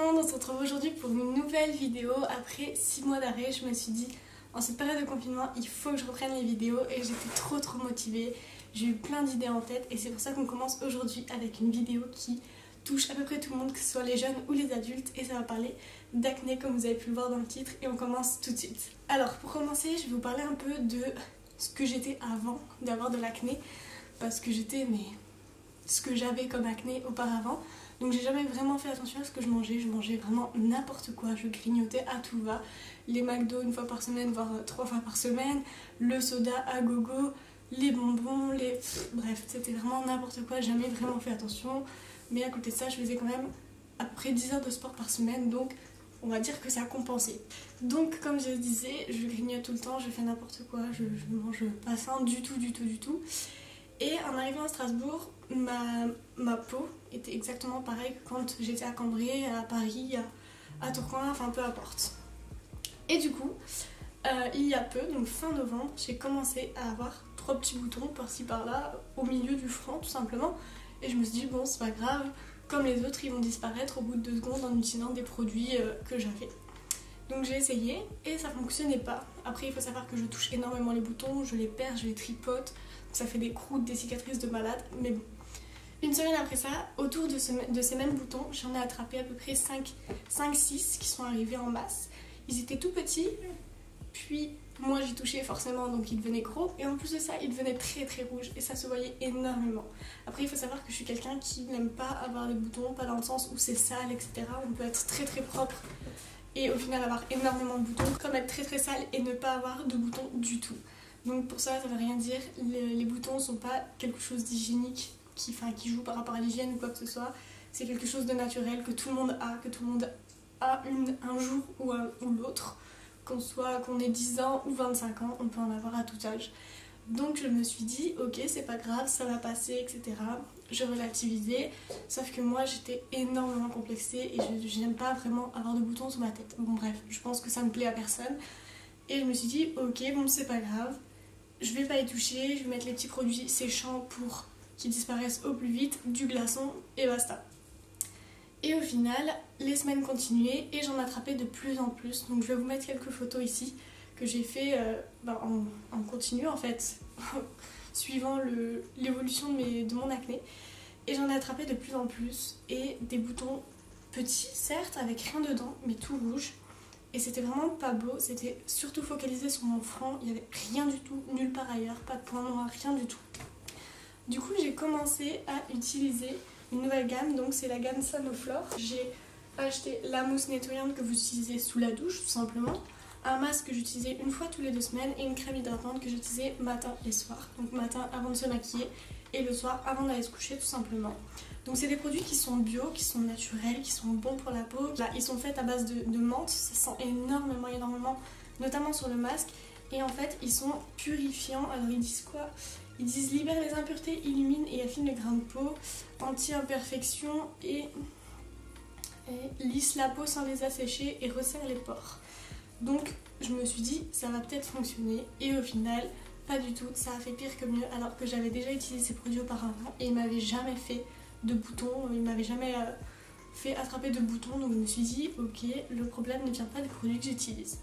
monde, on se retrouve aujourd'hui pour une nouvelle vidéo. Après 6 mois d'arrêt, je me suis dit, en cette période de confinement, il faut que je reprenne les vidéos et j'étais trop motivée. J'ai eu plein d'idées en tête et c'est pour ça qu'on commence aujourd'hui avec une vidéo qui touche à peu près tout le monde, que ce soit les jeunes ou les adultes, et ça va parler d'acné comme vous avez pu le voir dans le titre, et on commence tout de suite. Alors pour commencer, je vais vous parler un peu de ce que j'étais avant d'avoir de l'acné, parce que j'étais ce que j'avais comme acné auparavant. Donc j'ai jamais vraiment fait attention à ce que je mangeais vraiment n'importe quoi, je grignotais à tout va, les McDo une fois par semaine, voire 3 fois par semaine, le soda à gogo, les bonbons, bref, c'était vraiment n'importe quoi, jamais vraiment fait attention. Mais à côté de ça, je faisais quand même à peu près 10 heures de sport par semaine, donc on va dire que ça a compensé. Donc comme je disais, je grignote tout le temps, je fais n'importe quoi, je mange pas sain du tout. Et en arrivant à Strasbourg, ma peau était exactement pareille que quand j'étais à Cambrai, à Paris, à Tourcoing, enfin peu importe. Et du coup, il y a peu, donc fin novembre, j'ai commencé à avoir 3 petits boutons par-ci par-là, au milieu du front tout simplement. Et je me suis dit, bon, c'est pas grave, comme les autres, ils vont disparaître au bout de 2 secondes en utilisant des produits que j'avais. Donc j'ai essayé et ça fonctionnait pas. Après, il faut savoir que je touche énormément les boutons, je les perds, je les tripote, ça fait des croûtes, des cicatrices de malade, mais bon. Une semaine après ça, autour de ces mêmes boutons, j'en ai attrapé à peu près 5-6 qui sont arrivés en masse. Ils étaient tout petits, puis moi j'y touchais forcément, donc ils devenaient gros, et en plus de ça, ils devenaient très rouges, et ça se voyait énormément. Après, il faut savoir que je suis quelqu'un qui n'aime pas avoir des boutons, pas dans le sens où c'est sale, etc. On peut être très propre et au final avoir énormément de boutons, comme être très sale et ne pas avoir de boutons du tout. Donc pour ça veut rien dire, les boutons sont pas quelque chose d'hygiénique qui joue par rapport à l'hygiène ou quoi que ce soit. C'est quelque chose de naturel que tout le monde a, un jour ou l'autre. Qu'on ait 10 ans ou 25 ans, on peut en avoir à tout âge. Donc je me suis dit, ok, c'est pas grave, ça va passer, etc. Je relativisais, sauf que moi j'étais énormément complexée et je n'aime pas vraiment avoir de boutons sur ma tête. Bon bref, je pense que ça ne plaît à personne. Et je me suis dit, ok, bon c'est pas grave, je vais pas y toucher, je vais mettre les petits produits séchants pour qu'ils disparaissent au plus vite, du glaçon et basta. Et au final, les semaines continuaient et j'en attrapais de plus en plus. Donc je vais vous mettre quelques photos ici que j'ai fait en continu en fait, suivant l'évolution de mon acné. Et j'en ai attrapé de plus en plus et des boutons petits certes, avec rien dedans, mais tout rouge. Et c'était vraiment pas beau, c'était surtout focalisé sur mon front, il n'y avait rien du tout, nulle part ailleurs, pas de point noir, rien du tout. Du coup j'ai commencé à utiliser une nouvelle gamme, donc c'est la gamme Sanoflore. J'ai acheté la mousse nettoyante que vous utilisez sous la douche tout simplement, un masque que j'utilisais une fois tous les 2 semaines et une crème hydratante que j'utilisais matin et soir. Donc matin avant de se maquiller et le soir avant d'aller se coucher tout simplement. Donc c'est des produits qui sont bio, qui sont naturels, qui sont bons pour la peau. Là, ils sont faits à base de menthe, ça sent énormément, notamment sur le masque. Et en fait ils sont purifiants. Alors ils disent quoi? Ils disent libère les impuretés, illumine et affine le grain de peau, anti-imperfection et lisse la peau sans les assécher et resserre les pores. Donc je me suis dit ça va peut-être fonctionner et au final pas du tout, ça a fait pire que mieux alors que j'avais déjà utilisé ces produits auparavant et ils m'avaient jamais fait de boutons, ils m'avaient jamais fait attraper de boutons, donc je me suis dit ok, le problème ne vient pas des produits que j'utilise.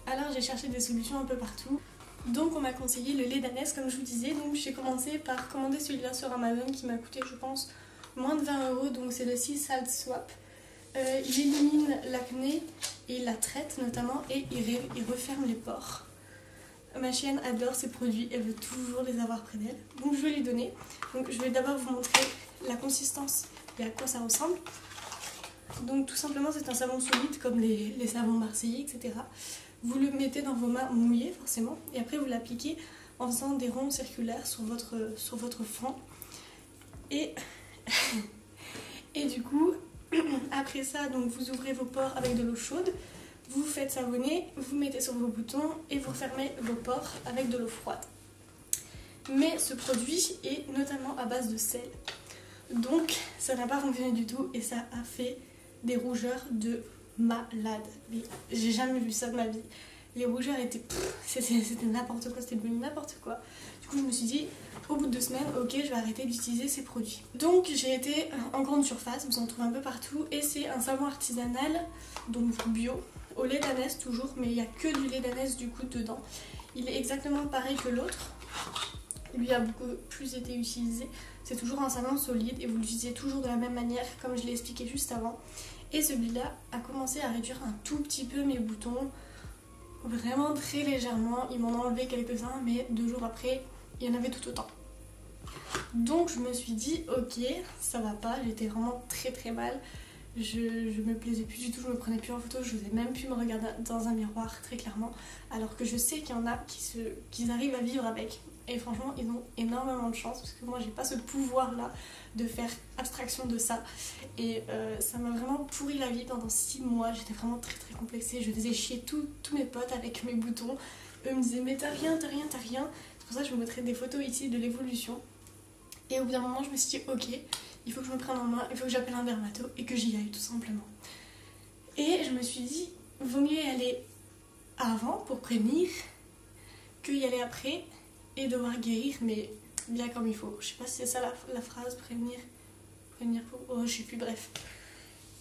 Alors j'ai cherché des solutions un peu partout. Donc on m'a conseillé le lait d'ânesse comme je vous disais, donc j'ai commencé par commander celui-là sur Amazon qui m'a coûté je pense moins de 20 €, donc c'est le Sea Salt Swap. Il élimine l'acné et la traite notamment et il referme les pores. Ma chienne adore ces produits, elle veut toujours les avoir près d'elle, donc je vais lui donner. Donc je vais d'abord vous montrer la consistance et à quoi ça ressemble. Donc tout simplement c'est un savon solide comme les savons marseillais, etc. Vous le mettez dans vos mains mouillées forcément et après vous l'appliquez en faisant des ronds circulaires sur votre front. Et du coup, après ça, donc vous ouvrez vos pores avec de l'eau chaude, vous faites savonner, vous mettez sur vos boutons et vous refermez vos pores avec de l'eau froide. Mais ce produit est notamment à base de sel. Donc ça n'a pas fonctionné du tout et ça a fait des rougeurs de malade. Mais j'ai jamais vu ça de ma vie. Les rougeurs étaient... C'était n'importe quoi, c'était devenu n'importe quoi. Du coup je me suis dit, au bout de 2 semaines, ok, je vais arrêter d'utiliser ces produits. Donc j'ai été en grande surface, vous en trouvez un peu partout, et c'est un savon artisanal, donc bio, au lait d'ânesse toujours, mais il n'y a que du lait d'ânesse du coup dedans. Il est exactement pareil que l'autre, lui a beaucoup plus été utilisé. C'est toujours un savon solide et vous l'utilisez toujours de la même manière comme je l'ai expliqué juste avant. Et celui-là a commencé à réduire un tout petit peu mes boutons, vraiment très légèrement. Il m'en a enlevé quelques-uns, mais 2 jours après, il y en avait tout autant. Donc je me suis dit, ok, ça va pas, j'étais vraiment très très mal. Je me plaisais plus du tout, je me prenais plus en photo, je n'osais même plus me regarder dans un miroir, très clairement. Alors que je sais qu'il y en a qui arrivent à vivre avec. Et franchement, ils ont énormément de chance parce que moi, j'ai pas ce pouvoir-là de faire abstraction de ça. Et ça m'a vraiment pourri la vie pendant 6 mois. J'étais vraiment très très complexée. Je faisais chier tous mes potes avec mes boutons. Eux me disaient, mais t'as rien, t'as rien, t'as rien. C'est pour ça que je vous mettrai des photos ici de l'évolution. Et au bout d'un moment, je me suis dit, ok, il faut que je me prenne en main, il faut que j'appelle un dermato et que j'y aille tout simplement. Et je me suis dit, vaut mieux y aller avant pour prévenir que y aller après et devoir guérir, mais bien comme il faut. Je sais pas si c'est ça la phrase, prévenir pour... Oh, je sais plus, bref.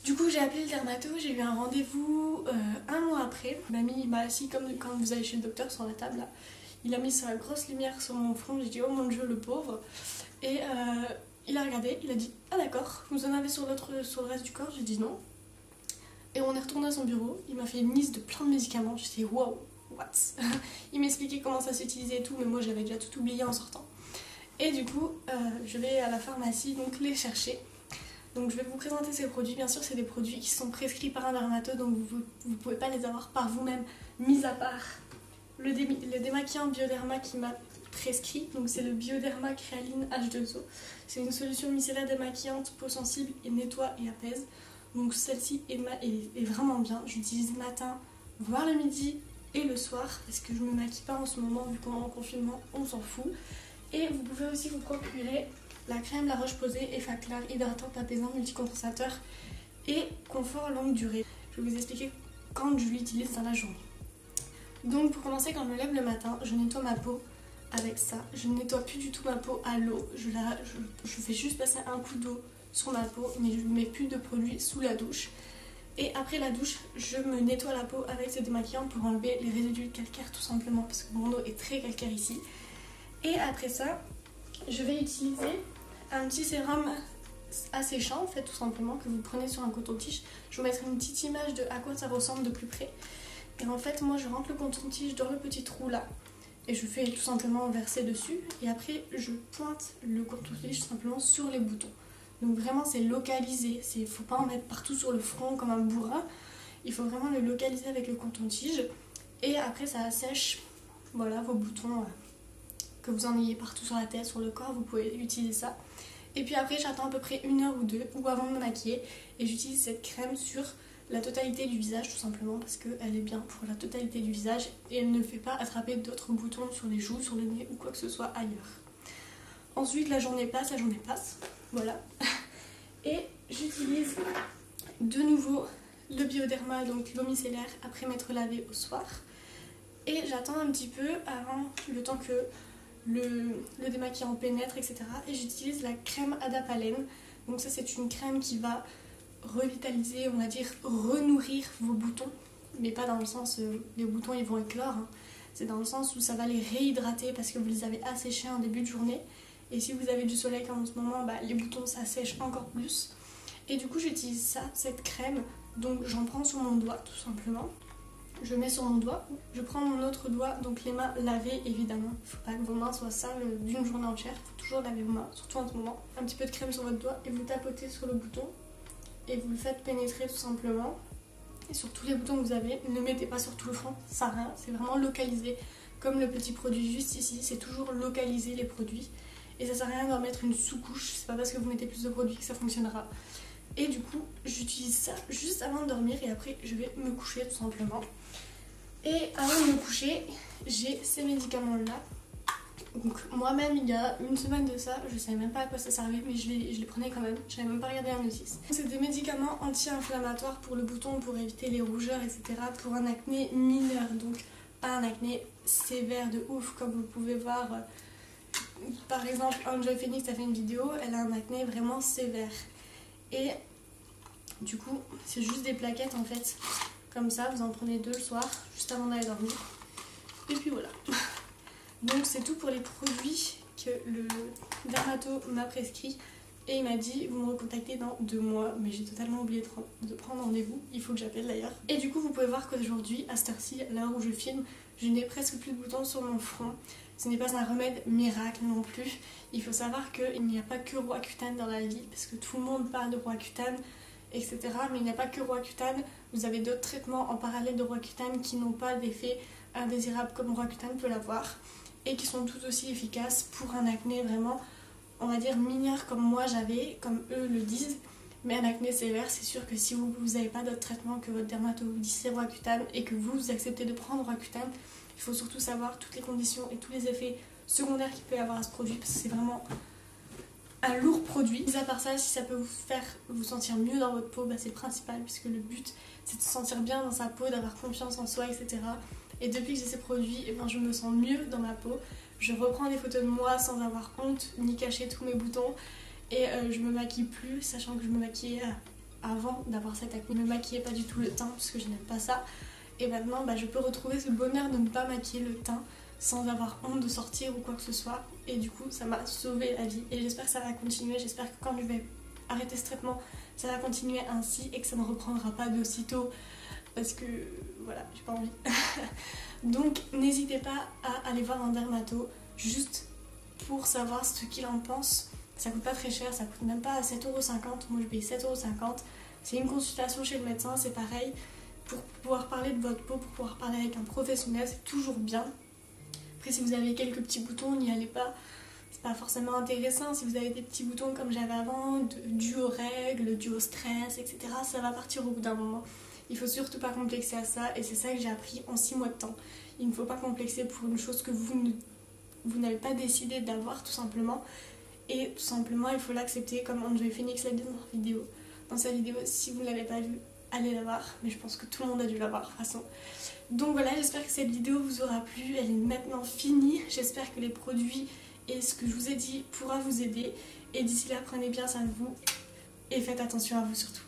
Du coup, j'ai appelé le dermato, j'ai eu un rendez-vous 1 mois après. Il m'a mis, assis comme quand vous allez chez le docteur sur la table là. Il a mis sa grosse lumière sur mon front, j'ai dit oh mon dieu le pauvre. Et il a regardé, il a dit ah d'accord, vous en avez sur le reste du corps? J'ai dit non. Et on est retourné à son bureau, il m'a fait une liste de plein de médicaments, j'ai dit wow, what? Il m'expliquait comment ça s'utilisait et tout, mais moi j'avais déjà tout oublié en sortant. Et du coup, je vais à la pharmacie donc les chercher. Donc je vais vous présenter ces produits. Bien sûr, c'est des produits qui sont prescrits par un dermato, donc vous ne pouvez pas les avoir par vous-même, mis à part le démaquillant Bioderma qui m'a prescrit. Donc c'est le Bioderma Créaline H2O. C'est une solution micellaire démaquillante, peau sensible et nettoie et apaise. Donc celle-ci est vraiment bien. J'utilise le matin, voire le midi et le soir, parce que je ne me maquille pas en ce moment, vu qu'on est en confinement, on s'en fout. Et vous pouvez aussi vous procurer la crème La Roche-Posay Effaclar hydratante apaisante multicompensateur et confort longue durée. Je vais vous expliquer quand je l'utilise dans la journée. Donc pour commencer, quand je me lève le matin, je nettoie ma peau avec ça. Je ne nettoie plus du tout ma peau à l'eau. Je fais juste passer un coup d'eau sur ma peau, mais je ne mets plus de produit sous la douche. Et après la douche, je me nettoie la peau avec ce démaquillant pour enlever les résidus de calcaire tout simplement, parce que mon eau est très calcaire ici. Et après ça, je vais utiliser un petit sérum asséchant en fait tout simplement que vous prenez sur un coton-tige. Je vous mettrai une petite image de à quoi ça ressemble de plus près. Et en fait moi je rentre le coton-tige dans le petit trou là et je fais tout simplement verser dessus et après je pointe le coton-tige tout simplement sur les boutons. Donc vraiment c'est localisé, il faut pas en mettre partout sur le front comme un bourrin. Il faut vraiment le localiser avec le coton-tige et après ça assèche voilà vos boutons. Que vous en ayez partout sur la tête, sur le corps, vous pouvez utiliser ça. Et puis après j'attends à peu près 1 heure ou 2 ou avant de me maquiller et j'utilise cette crème sur la totalité du visage tout simplement parce qu'elle est bien pour la totalité du visage et elle ne fait pas attraper d'autres boutons sur les joues, sur le nez ou quoi que ce soit ailleurs. Ensuite la journée passe, voilà. Et j'utilise de nouveau le Bioderma, donc l'eau micellaire après m'être lavée au soir. Et j'attends un petit peu avant le temps que le démaquillant pénètre, etc. Et j'utilise la crème Adapalène. Donc ça c'est une crème qui va revitaliser, on va dire renourrir vos boutons. Mais pas dans le sens les boutons ils vont éclore. Hein. C'est dans le sens où ça va les réhydrater parce que vous les avez asséchés en début de journée. Et si vous avez du soleil comme en ce moment, les boutons s'assèchent encore plus. Et du coup j'utilise ça, cette crème. Donc j'en prends sur mon doigt tout simplement. Je mets sur mon doigt, je prends mon autre doigt, donc les mains lavées évidemment. Il ne faut pas que vos mains soient sales d'une journée entière, il faut toujours laver vos mains, surtout en ce moment. Un petit peu de crème sur votre doigt et vous tapotez sur le bouton et vous le faites pénétrer tout simplement. Et sur tous les boutons que vous avez, ne mettez pas sur tout le front, ça rien, c'est vraiment localisé. Comme le petit produit juste ici, c'est toujours localisé les produits. Et ça sert à rien d'en mettre une sous-couche, c'est pas parce que vous mettez plus de produits que ça fonctionnera. Et du coup, j'utilise ça juste avant de dormir et après je vais me coucher tout simplement. Et avant de me coucher, j'ai ces médicaments-là. Donc moi-même, il y a 1 semaine de ça, je ne savais même pas à quoi ça servait, mais je les prenais quand même. Je n'avais même pas regardé la notice. C'est des médicaments anti-inflammatoires pour le bouton, pour éviter les rougeurs, etc. Pour un acné mineur. Donc a un acné sévère de ouf, comme vous pouvez voir. Par exemple, Enjoy Phoenix a fait une vidéo, elle a un acné vraiment sévère. Et du coup, c'est juste des plaquettes en fait. Comme ça, vous en prenez 2 le soir, juste avant d'aller dormir. Et puis voilà. Donc c'est tout pour les produits que le dermato m'a prescrit. Et il m'a dit, vous me recontactez dans 2 mois. Mais j'ai totalement oublié de prendre rendez-vous. Il faut que j'appelle d'ailleurs. Et du coup, vous pouvez voir qu'aujourd'hui, à cette heure-ci, à l'heure où je filme, je n'ai presque plus de boutons sur mon front. Ce n'est pas un remède miracle non plus. Il faut savoir qu'il n'y a pas que Roaccutane dans la vie, parce que tout le monde parle de Roaccutane, etc. Mais il n'y a pas que Roaccutane. Vous avez d'autres traitements en parallèle de Roaccutane qui n'ont pas d'effet indésirable comme Roaccutane peut l'avoir, et qui sont tout aussi efficaces pour un acné vraiment, on va dire, mineur comme moi j'avais, comme eux le disent. Mais un acné sévère, c'est sûr que si vous n'avez pas d'autre traitement, que votre dermato vous dit c'est Roaccutane et que vous acceptez de prendre Roaccutane, il faut surtout savoir toutes les conditions et tous les effets secondaires qu'il peut y avoir à ce produit, parce que c'est vraiment un lourd produit. Mis à part ça, si ça peut vous faire vous sentir mieux dans votre peau, bah c'est le principal, puisque le but c'est de se sentir bien dans sa peau, d'avoir confiance en soi, etc. Et depuis que j'ai ces produits, eh ben, je me sens mieux dans ma peau. Je reprends des photos de moi sans avoir honte ni cacher tous mes boutons. Et je me maquille plus, sachant que je me maquillais avant d'avoir cette acné. Je ne me maquillais pas du tout le teint parce que je n'aime pas ça. Et maintenant bah, je peux retrouver ce bonheur de ne pas maquiller le teint sans avoir honte de sortir ou quoi que ce soit. Et du coup ça m'a sauvé la vie. Et j'espère que ça va continuer. J'espère que quand je vais arrêter ce traitement, ça va continuer ainsi et que ça ne reprendra pas d'aussitôt. Parce que voilà, j'ai pas envie. Donc n'hésitez pas à aller voir un dermato juste pour savoir ce qu'il en pense. Ça coûte pas très cher, ça coûte même pas 7,50€. Moi je paye 7,50€. C'est une consultation chez le médecin, c'est pareil. Pour pouvoir parler de votre peau, pour pouvoir parler avec un professionnel, c'est toujours bien. Après si vous avez quelques petits boutons, n'y allez pas. C'est pas forcément intéressant. Si vous avez des petits boutons comme j'avais avant, dû aux règles, dû au stress, etc., ça va partir au bout d'un moment. Il faut surtout pas complexer à ça, et c'est ça que j'ai appris en 6 mois de temps. Il ne faut pas complexer pour une chose que vous n'avez pas décidé d'avoir, tout simplement. Et tout simplement, il faut l'accepter, comme Enjoy Phoenix l'a dit dans sa vidéo. Si vous ne l'avez pas vu, allez la voir, mais je pense que tout le monde a dû la voir de toute façon. Donc voilà, j'espère que cette vidéo vous aura plu. Elle est maintenant finie. J'espère que les produits et ce que je vous ai dit pourra vous aider. Et d'ici là, prenez bien soin de vous et faites attention à vous surtout.